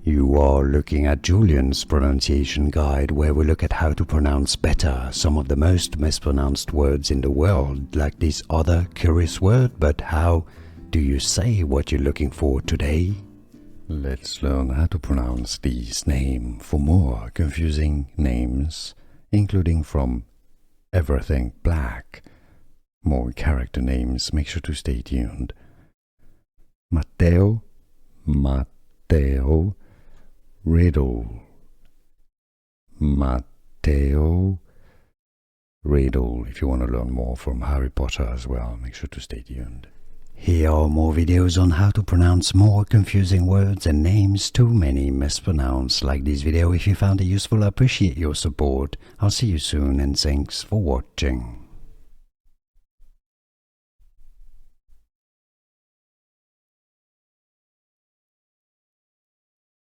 You are looking at Julian's pronunciation guide, where we look at how to pronounce better some of the most mispronounced words in the world, like this other curious word. But how do you say what you're looking for today? Let's learn how to pronounce these names for more confusing names, including from everything black. More character names, make sure to stay tuned. Mattheo, Mattheo Riddle, Mattheo Riddle. If you want to learn more from Harry Potter as well, make sure to stay tuned. Here are more videos on how to pronounce more confusing words and names too many mispronounced. Like this video if you found it useful. I appreciate your support. I'll see you soon and thanks for watching.